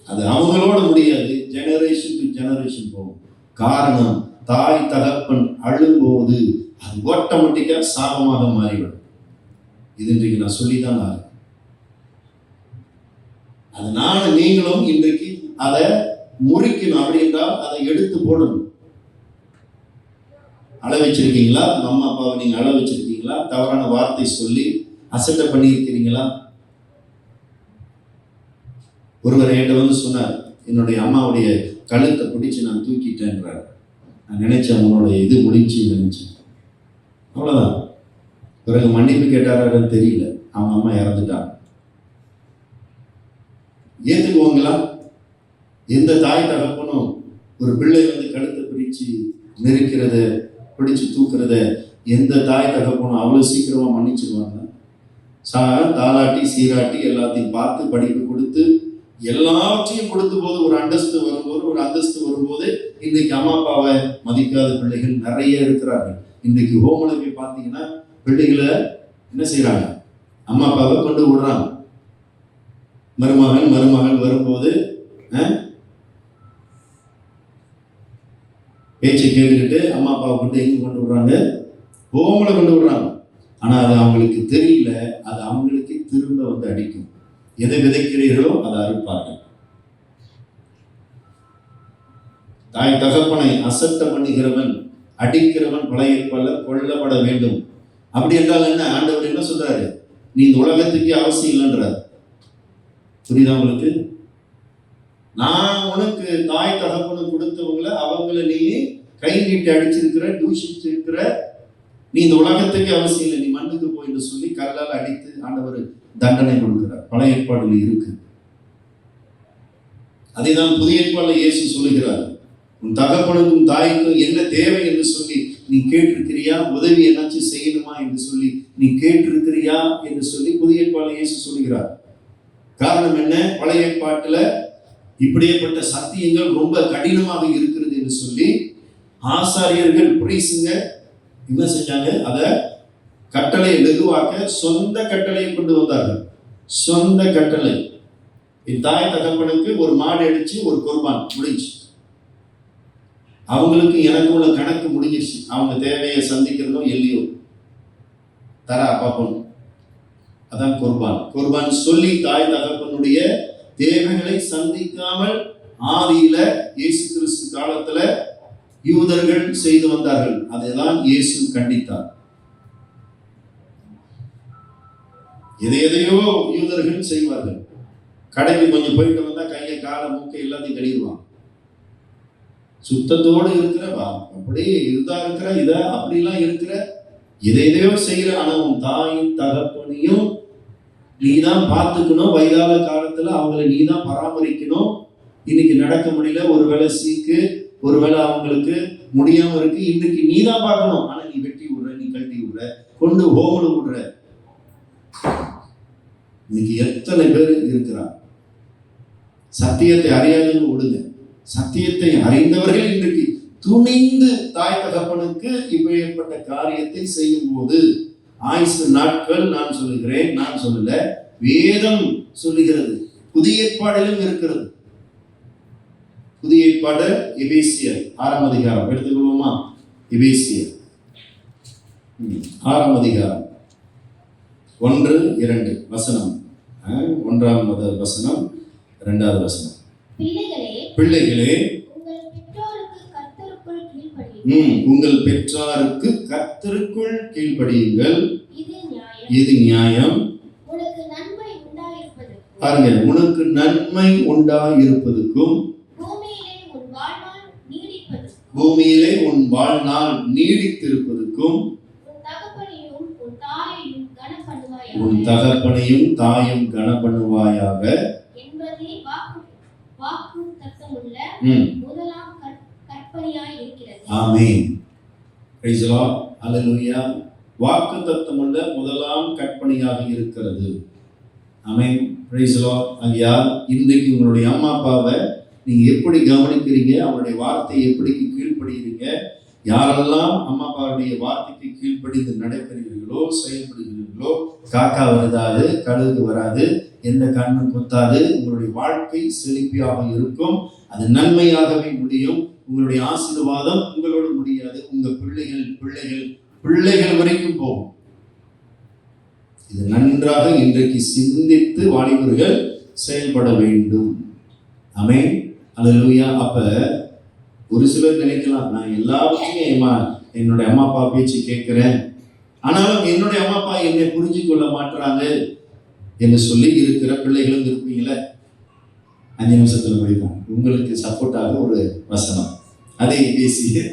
அது அவங்களோட முடியாது, ஜெனரேஷன் டு ஜெனரேஷன் போகும். காரணம், தாய் தகப்பன் அழும்போது அது ஆட்டோமேட்டிக்கா சாபமாக மாறிவிடும். இது இன்றைக்கு நான் சொல்லிதான் ஆகும். அதனால நீங்களும் இன்றைக்கு அதை முறிக்கணும். அப்படி என்றால் அதை எடுத்து போடணும். அழ வச்சிருக்கீங்களா? அம்மா அப்பாவை நீங்க அழ வச்சிருக்கீங்களா? தவறான வார்த்தை சொல்லி அசட்டை பண்ணி இருக்கிறீங்களா? ஒருவர் என்கிட்ட வந்து சொன்னார், என்னுடைய அம்மாவுடைய கழுத்தை பிடிச்சு நான் தூக்கிட்டேன்றார். நான் நினைச்சேன் உன்னோட இது முடிச்சு நினைச்சேன், அவ்வளவுதான். பிறகு மன்னிப்பு கேட்டாரான்னு தெரியல, அவங்க அம்மா இறந்துட்டாங்க. ஏத்துக்குவாங்களா? எந்த தாய் தகப்பனும் ஒரு பிள்ளை வந்து கழுத்தை பிடிச்சு நெருக்கிறத, பிடிச்சு தூக்குறத எந்த தாய் தகப்பனும் அவ்வளவு சீக்கிரமா மன்னிச்சிருவாங்க? தாலாட்டி சீராட்டி எல்லாத்தையும் பார்த்து படிப்பு கொடுத்து எல்லாவற்றையும் கொடுத்த போது ஒரு அந்தஸ்து வரும்போது இன்னைக்கு அம்மா அப்பாவை மதிக்காத பிள்ளைகள் நிறைய இருக்கிறார்கள். இன்னைக்கு ஹோம்ல போய் பார்த்தீங்கன்னா பிள்ளைகளை என்ன செய்யறாங்க? அம்மா அப்பாவை கொண்டு விடுறாங்க. மருமகன் வரும்போது பேச்சை கேட்டுக்கிட்டு அம்மா அப்பாவை கொண்டு எங்க கொண்டு விடுறாங்க? ஹோம்ல கொண்டு விடுறாங்க. ஆனா அது அவங்களுக்கு தெரியல, அது அவங்களுக்கு திரும்ப வந்து அடிக்கும். எதை விதைக்கிறீர்களோ அதை அறுப்பார்கள். தாய் தகப்பனை அசட்ட பண்ணுகிறவன், அடிக்கிறவன் பழைய கொல்லப்பட வேண்டும். அப்படி என்றால் என்ன? ஆண்டவர் என்ன சொல்றாரு? நீ இந்த உலகத்துக்கு அவசியம் இல்லைன்றார். புரியுதா உங்களுக்கு? நான் உனக்கு தாய் தகப்பனு கொடுத்தவங்களை அவங்கள நீ கை நீட்டி அடிச்சிருக்கிற, தூஷிச்சிருக்கிற, நீ இந்த உலகத்துக்கு அவசியம் இல்லை, நீ மண்ணுக்கு போயின்னு சொல்லி கல்லால் அடித்து ஆண்டவர் தண்டனை கொடுக்கிறார். பழைய ஏற்பாடுல இருக்கு. அதைதான் புதிய ஏற்பாடுல இயேசு சொல்லுகிறார். உன் தகப்பனுக்கும் தாய்க்கும் என்ன தேவை என்று சொல்லி நீ கேட்டிருக்கிறியா? உதவி என்னாச்சும் செய்யணுமா என்று சொல்லி நீ கேட்டிருக்கிறியா என்று சொல்லி புதிய ஏற்பாடுல இயேசு சொல்லுகிறார். காரணம் என்ன? பழைய ஏற்பாட்டுல இப்படியேப்பட்ட சத்தியங்கள் ரொம்ப கடினமாக இருக்கிறது என்று சொல்லி ஆசாரியர்கள் பிரீசுங்க என்ன செஞ்சாங்க? அத கட்டளையை வெகுவாக்க சொந்த கட்டளையை கொண்டு வந்தார்கள். சொந்த கட்டளை. என் தாய் தகப்பனுக்கு ஒரு மாடு அடிச்சு ஒரு குர்பான் முடிஞ்சு, அவங்களுக்கு எனக்கு உள்ள கணக்கு முடிஞ்சிருச்சு. அவங்க தேவையை சந்திக்கிறதோ இல்லையோ தரா பாப்போம். அதான் குர்பான் சொல்லி தாய் தகப்பனுடைய தேவைகளை சந்திக்காமல் ஆதியில இயேசு கிறிஸ்து காலத்துல யூதர்கள் செய்து வந்தார்கள். அதைதான் இயேசு கண்டித்தார். எதையோ யூதர்கள் செய்வார்கள். கடைக்கு கொஞ்சம் போயிட்டு வந்தா கையை காலை மூக்கை எல்லாத்தையும் கழுவிடுவான். சுத்தத்தோடு இருக்கிற அப்படியே இதா இருக்கிற இத அப்படிலாம் இருக்கிற எதையோ செய்யற. ஆனா உன் தாயும் தகப்பனையும் நீதான் பார்த்துக்கணும். வயதான காலத்துல அவங்களை நீதான் பராமரிக்கணும். இன்னைக்கு நடக்க முடியல, ஒருவேளை சீக்கு, ஒருவேளை அவங்களுக்கு முடியாம இருக்கு, இன்னைக்கு நீதான் பார்க்கணும். ஆனா நீ வெட்டி விடுற, நீ கழட்டி விடுற, கொண்டு ஹோமல விடுற. இன்னைக்கு எத்தனை பேர் இருக்கிறார்? சத்தியத்தை அறியாதவங்க விடுங்க, சத்தியத்தை அறிந்தவர்கள் இன்றைக்கு துணிந்து தாய் தகப்பனுக்கு இப்படிப்பட்ட காரியத்தை செய்யும் போது ஆயுசு நாட்கள் நான் சொல்லுகிறேன், நான் சொல்லல, வேதம் சொல்லுகிறது. புதிய ஏற்பாடிலும் இருக்கிறது. புதிய ஏற்பாடு எபேசியர் 6ஆம் அதிகாரம் எடுத்துக்கொள்வோமா? எபேசியர் 6ஆம் அதிகாரம் 1-2 வசனம். 1ஆம் வசனம், 2வது வசனம். பிள்ளைகளே உங்கள் பெற்றாருக்கு கர்த்தருக்குள் கீழ்ப்படியுங்கள், இது நியாயம். பாருங்க, உனக்கு நன்மை உண்டாயிருப்பதற்கும் பூமியிலே உன் வாழ்நாள் நீடித்திருப்பதற்கும் உன் தகப்பனையும் தாயும் கனப்பண்ணுவாயாக என்பதே வாக்கு தத்தமுள்ள முதலாம் கற்பனையாய் இருக்கிறது. ஆமென். Praise the lord. ஹalleluya. வாக்கு தத்தமுள்ள முதலாம் கற்பனையாக இருக்கிறது. ஆமென். Praise the lord. ஐயா, இன்றைக்கு உங்களுடைய அம்மா அப்பாவை நீங்க எப்படி கவனிக்கிறீங்க? அவருடைய வார்த்தையை எப்படி கீழ்ப்படுகிறீங்க? யாரெல்லாம் அம்மா அப்பாவுடைய வார்த்தைக்கு கீழ்ப்படிந்து நடக்கிறீர்களோ, செயல்படுகிறீர்களோ, காக்கா வருதாது, கழுகு வராது, எந்த கண்ணும் குத்தாது, உங்களுடைய வாழ்க்கை செழிப்பாக இருக்கும். அது நன்மையாகவே முடியும். உங்களுடைய ஆசீர்வாதம் உங்களோடு முடியாது, உங்க பிள்ளைகள் பிள்ளைகள் பிள்ளைகள் வரைக்கும் போகும். இது நன்றாக இன்றைக்கு சிந்தித்து வாலிபர்கள் செயல்பட வேண்டும். ஆமென். அல்லேலூயா. அப்ப ஒரு சிலர் நினைக்கலாம், நான் எல்லாவற்றையும் என்னுடைய அம்மா அப்பா பேச்சு கேட்கிறேன், ஆனாலும் என்னுடைய அம்மா அப்பா என்னை புரிஞ்சு கொள்ள மாட்டுறாங்க என்று சொல்லி இருக்கிற பிள்ளைகளும் இருப்பீங்கள. 5 நிமிஷத்துல முடியும். உங்களுக்கு சப்போர்ட்டாக ஒரு வசனம், அதே எபேசியர்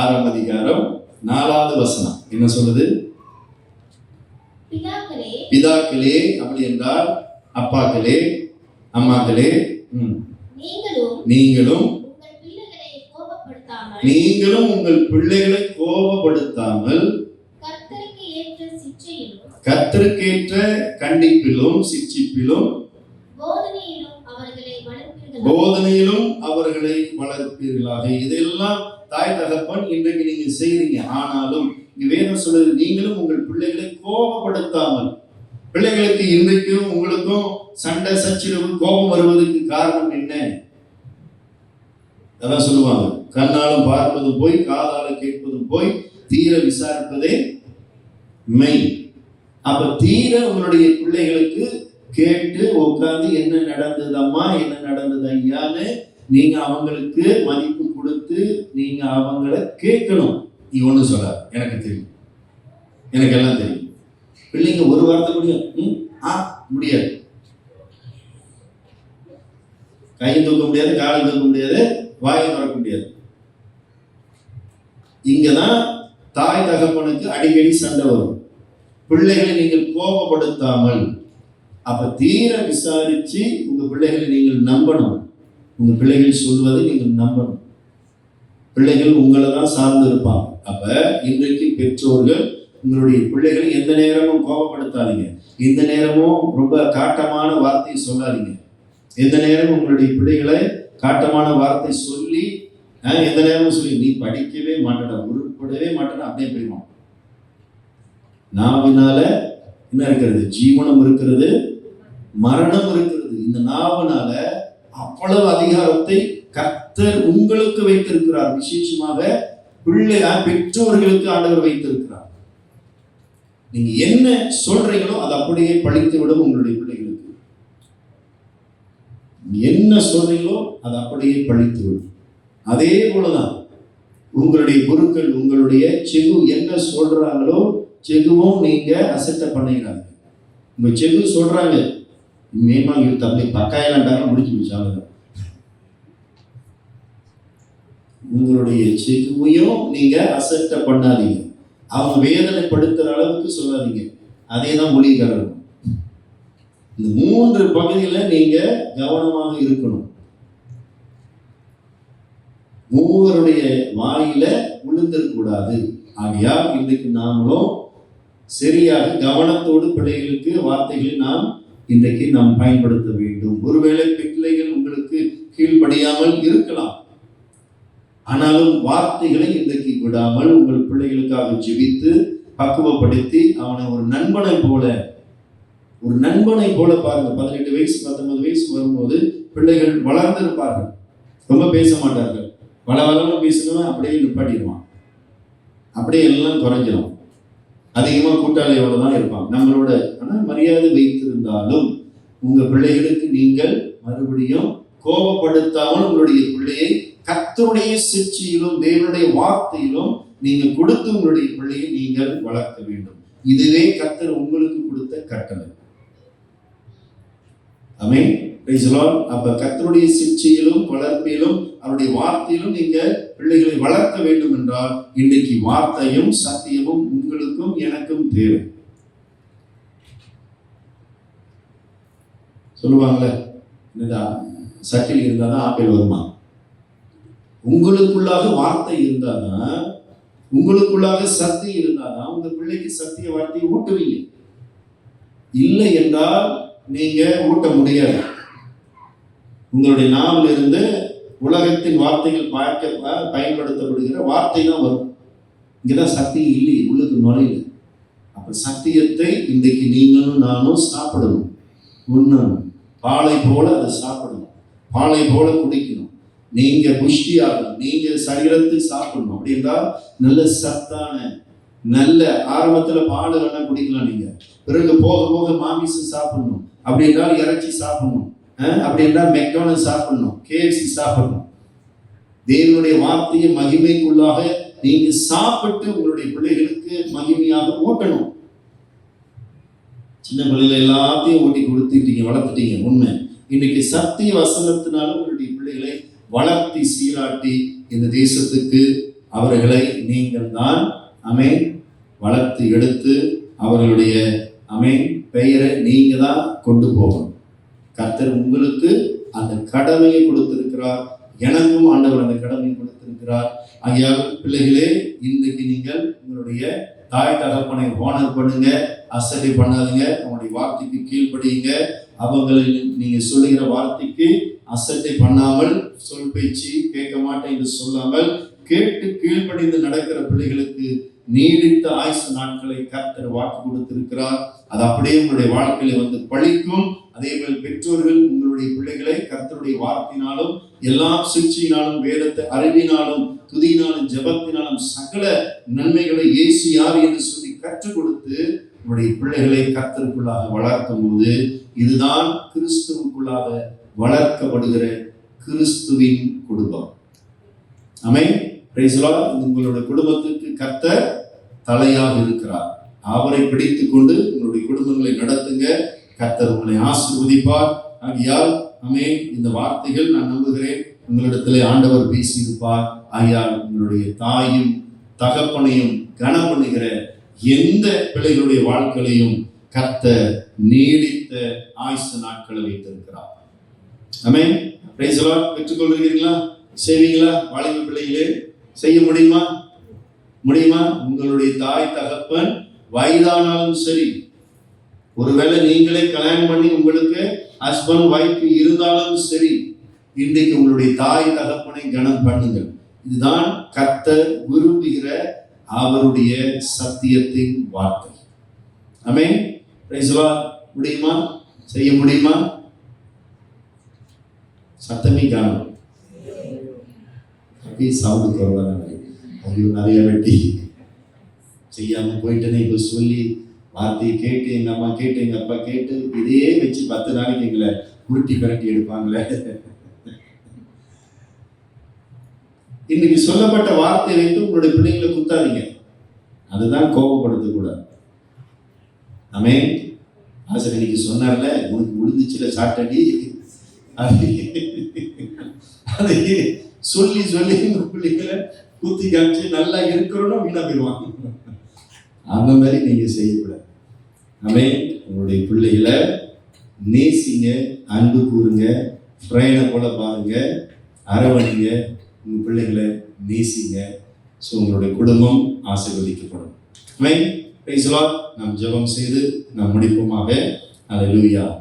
6ஆம் அதிகாரம் 4வது வசனம் என்ன சொல்லுது? பிதாக்களே, அப்படி என்றால் அப்பாக்களே, அம்மாக்களே, நீங்களும் உங்கள் பிள்ளைகளை கோபப்படுத்தாமல் கர்த்தருக்கேற்ற கண்டிப்பிலும் சிட்சிப்பிலும் போதனையிலும் அவர்களை வளர்ப்பீர்களாக. இதெல்லாம் தாய் தகப்பன் இன்றைக்கு நீங்க செய்றீங்க. ஆனாலும் இங்க வேதம் சொல்றது, நீங்களும் உங்கள் பிள்ளைகளை கோபப்படுத்தாமல். பிள்ளைகளுக்கு இன்றைக்கும் உங்களுக்கும் சண்டை சச்சரவு கோபம் வருவதற்கு காரணம் என்ன? அதான் சொல்லுவாங்க, கண்ணாலும் பார்ப்பதும் போய் காதாலும் கேட்பதும் போய் தீர விசாரிப்பதே மெய். அப்ப தீர உங்களுடைய பிள்ளைகளுக்கு கேட்டு உட்கார்ந்து என்ன நடந்தது அம்மா, என்ன நடந்தது ஐயான்னு நீங்க அவங்களுக்கு மதிப்பு கொடுத்து நீங்க அவங்கள கேட்கணும். நீ ஒண்ணு சொல்ல, எனக்கு தெரியும், எனக்கு எல்லாம் தெரியும். பிள்ளைங்க ஒரு வார்த்தை முடியும் முடியாது, கையும் தூக்க முடியாது, காலையும் தூக்க முடியாது, வாயும் திறக்க முடியாது. இங்கதான் தாய் தகப்பனுக்கு அடிக்கடி சண்டை வரும். பிள்ளைகளை நீங்கள் கோபப்படுத்தாமல், அப்ப தீர விசாரிச்சு உங்க பிள்ளைகளை நீங்கள் நம்பணும். உங்க பிள்ளைகள் சொல்வதை நீங்கள் நம்பணும். பிள்ளைகள் உங்களை தான் சார்ந்து இருப்பாங்க. அப்ப இன்றைக்கு பெற்றோர்கள் உங்களுடைய பிள்ளைகளை எந்த நேரமும் கோபப்படுத்தாதீங்க. எந்த நேரமும் ரொம்ப காட்டமான வார்த்தையை சொல்லாதீங்க. எந்த நேரமும் உங்களுடைய பிள்ளைகளை காட்டமான வார்த்தை சொல்லி எந்த நேரமும் சொல்லி நீ படிக்கவே மாட்டடா, உருப்படவே மாட்டடா, அப்படியே போயிடுவான். நாவினால என்ன இருக்கிறது? ஜீவனம் இருக்கிறது, மரணம் இருக்கிறது. இந்த நாவினால அவ்வளவு அதிகாரத்தை கர்த்தர் உங்களுக்கு வைத்திருக்கிறார். விசேஷமாக பெற்றோர்களுக்கு ஆண்டவர் வைத்திருக்கிறார். நீங்க என்ன சொல்றீங்களோ அது அப்படியே பழித்து விடும் உங்களுடைய பிள்ளைகளுக்கு. என்ன சொல்றீங்களோ அது அப்படியே பழித்து விடும். அதே போலதான் உங்களுடைய குருக்கள், உங்களுடைய செகு என்ன சொல்றாங்களோ செகுவும் நீங்க அசட்டை பண்ணுகிறாங்க. உங்க செகு சொல்றாங்க மேமா தம்பி பக்காயிலாண்டாங்க முடிச்சு வச்சாங்க. உங்களுடைய செகுவையும் நீங்க அசட்டை பண்ணாதீங்க, அவங்க வேதனைப்படுத்துற அளவுக்கு சொல்லாதீங்க. அதே தான் மொழிகாரர். இந்த 3 பகுதியில நீங்க கவனமாக இருக்கணும். மூவருடைய வாயில விழுந்திருக்கூடாது. ஆகையால் இன்றைக்கு நாமளும் சரியாக கவனத்தோடு பிள்ளைகளுக்கு வார்த்தைகளை இன்றைக்கு நாம் பயன்படுத்த வேண்டும். ஒருவேளை பிள்ளைகள் உங்களுக்கு கீழ்ப்படியாமல் இருக்கலாம், ஆனாலும் வார்த்தைகளை இன்றைக்கு விடாமல் உங்கள் பிள்ளைகளுக்காக ஜெபித்து பக்குவப்படுத்தி அவனை ஒரு நண்பனை போல பாருங்க. 18 வயசு 19 வயசு வரும்போது பிள்ளைகள் வளர்ந்திருப்பார்கள், ரொம்ப பேச மாட்டார்கள். வளவளமா பேசணும், அப்படியே நிப்பாட்டிடுவான், அப்படியே எல்லாம் குறைஞ்சிடும். அதிகமாக கூட்டாளியோட தான் இருப்பான் நம்மளோட. ஆனால் மரியாதை வைத்திருந்தாலும் உங்க பிள்ளைகளுக்கு நீங்கள் மறுபடியும் கோபப்படுத்தாமல் உங்களுடைய பிள்ளையை கர்த்தருடைய சிற்சியிலும் தேவனுடைய வார்த்தையிலும் நீங்க கொடுத்து உங்களுடைய பிள்ளையை நீங்கள் வளர்க்க வேண்டும். இதுவே கர்த்தர் உங்களுக்கு கொடுத்த கட்டளை. ஆமென். Praise the lord. அப்ப கர்த்தருடைய சிற்சியிலும் வளர்ப்பிலும் அவருடைய வார்த்தையிலும் நீங்க பிள்ளைகளை வளர்க்க வேண்டும் என்றால் இன்றைக்கு வார்த்தையும் சத்தியமும் உங்களுக்கும் எனக்கும் தேவை. சொல்லுவாங்கல்ல, சட்டில் இருந்தாதான் ஆப்பிள் வருமா? உங்களுக்குள்ளாக வார்த்தை இருந்தாதான், உங்களுக்குள்ளாக சக்தி இருந்தாதான் உங்க பிள்ளைக்கு சத்திய வார்த்தையை ஊட்டுவீங்க. இல்லை என்றால் நீங்க ஊட்ட முடியாது. உங்களுடைய நாவில் இருந்து உலகத்தின் வார்த்தைகள் பயன்படுத்தப்படுகிற வார்த்தை தான் வரும். இங்கதான் சக்தி இல்லை, உள்ளுக்கு நுழையில. அப்ப சத்தியத்தை இன்றைக்கு நீங்களும் நானும் சாப்பிடணும், உண்ணணும். பாலை போல அதை சாப்பிடணும், பாலை போல குடிக்கணும். நீங்க புஷ்டியாகணும், நீங்க சரீரத்தை சாப்பிடணும். அப்படி என்றால் நல்ல சத்தான, நல்ல ஆரம்பத்துல பால் வேணா குடிக்கலாம் நீங்க, பிறகு போக போக மாமிசம் சாப்பிடணும். அப்படி என்றால் இறைச்சி சாப்பிடணும், அப்படி என்றால் மெக்டோனல்ட் சாப்பிடணும், KFC சாப்பிடணும். தேவனுடைய வார்த்தையை மகிமைக்குள்ளாக நீங்க சாப்பிட்டு உங்களுடைய பிள்ளைகளுக்கு மகிமையாக ஊட்டணும். சின்ன பிள்ளைகளை எல்லாத்தையும் ஊட்டி கொடுத்துட்டீங்க, வளர்த்துட்டீங்க, உண்மை. இன்னைக்கு சத்திய வசனத்தினால உங்களுடைய பிள்ளைகளை வளர்த்தி சீராட்டி இந்த தேசத்துக்கு அவர்களை நீங்கள் தான் வளர்த்து எடுத்து அவர்களுடைய பெயரை நீங்க தான் கொண்டு போகணும். கர்த்தர் உங்களுக்கு அந்த கடமையை கொடுத்திருக்கிறார், எனக்கும் ஆண்டவர் அந்த கடமையை கொடுத்திருக்கிறார். ஆகையால் பிள்ளைகளே, இன்றைக்கு நீங்கள் உங்களுடைய தாய் தகப்பனை ஹானர் பண்ணுங்க, அசட்டை பண்ணாதீங்க, அவங்களுடைய வார்த்தைக்கு கீழ்ப்படியுங்க. அவங்களை நீங்க சொல்லுகிற வார்த்தைக்கு அசட்டை பண்ணாமல், சொல் பேச்சு கேட்க மாட்டேன் என்று சொல்லாமல் கேட்டு கீழ்ப்படிந்து நடக்கிற பிள்ளைகளுக்கு நீடித்த ஆயுசு நாட்களை கர்த்தர் வாக்கு கொடுத்திருக்கிறார். அது அப்படியே உங்களுடைய வாழ்க்கையில வந்து பழிக்கும். அதே போல் பெற்றோர்கள் உங்களுடைய பிள்ளைகளை கர்த்தருடைய வார்த்தையினாலும் எல்லாம் சிக்ஷையினாலும் வேதத்தை அறிவினாலும் துதியினாலும் ஜெபத்தினாலும் சகல நன்மைகளை இயேசு யார் என்று சொல்லி கற்றுக் கொடுத்து உங்களுடைய பிள்ளைகளை கர்த்தருக்குள்ளாக வளர்க்கும் போது இதுதான் கிறிஸ்துவுக்குள்ளாக வளர்க்கப்படுகிற கிறிஸ்துவின் குடும்பம். ஆமென். Praise the lord. உங்களுடைய குடும்பத்துக்கு கர்த்தர் தலையாக இருக்கிறார். அவரை பிடித்துக் கொண்டு உங்களுடைய குடும்பங்களை நடத்துங்க. கர்த்தர் உங்களை ஆசீர்வதிப்பார். ஆகையால் ஆமென். இந்த வார்த்தைகள் நான் நம்புகிறேன் உங்களிடத்திலே ஆண்டவர் பேசியிருப்பார். ஆகையால் உங்களுடைய தாயும் தகப்பனையும் கனம் பண்ணுகிற எந்த பிள்ளைகளுடைய வாழ்க்கையிலையும் கர்த்தர் நீடித்த ஆயுசு நாட்களை வைத்திருக்கிறார். ஆமென். Praise the lord. பெற்றுக்கொள்கிறீர்களா? செய்வீங்களா? வாலிப பிள்ளைகளே, செய்ய முடியுமா? உங்களுடைய தாய் தகப்பன் வயதானாலும் சரி, ஒருவேளை நீங்களே கல்யாணம் பண்ணி உங்களுக்கு ஹஸ்பண்ட் வைஃப் இருந்தாலும் சரி, இன்றைக்கு உங்களுடைய தாய் தகப்பனை கனம் பண்ணுங்கள். இதுதான் கர்த்தர் விரும்புகிற அவருடைய சத்தியத்தின் வார்த்தை. ஆமென். Praise the lord. முடியுமா? செய்ய முடியுமா? சத்தமே காணும். சவுண்ட் குறைவாக ஐயோ நிறைய வெட்டி செய்யாம போயிட்டேன்னு இப்போ சொல்லி வார்த்தையை கேட்டு எங்க அம்மா கேட்டு எங்க அப்பா கேட்டு இதே வச்சு 10 நாளைக்கு எங்களை உருட்டி கரட்டி எடுப்பாங்களே. இன்னைக்கு சொல்லப்பட்ட வார்த்தை வைத்து உங்களுடைய பிள்ளைங்களை குத்தாதீங்க. அதுதான் கோபப்படுத்தக்கூடாது. ஆமென். ஆசிரியர் இன்னைக்கு சொன்னார்ல, உனக்கு முடிஞ்சிச்சுல சாட்டடி, அது அதை சொல்லி சொல்லி இந்த பிள்ளைகளை குத்தி காமிச்சு நல்லா இருக்கிறோன்னா வீணா போயிடுவாங்க. அந்த மாதிரி நீங்க செய்யக்கூடாது. ஆமென். உங்களுடைய பிள்ளைகளை நேசிங்க, அன்பு கூறுங்க, ஃப்ரெண்டை போல பாருங்க, அரவணைங்க, உங்க பிள்ளைகளை நேசிங்க. ஸோ உங்களுடைய குடும்பம் ஆசீர்வதிக்கப்படும். ஆமென். Praise the lord. நாம் ஜெபம் செய்து நாம் முடிப்போமாக. அல்லேலூயா.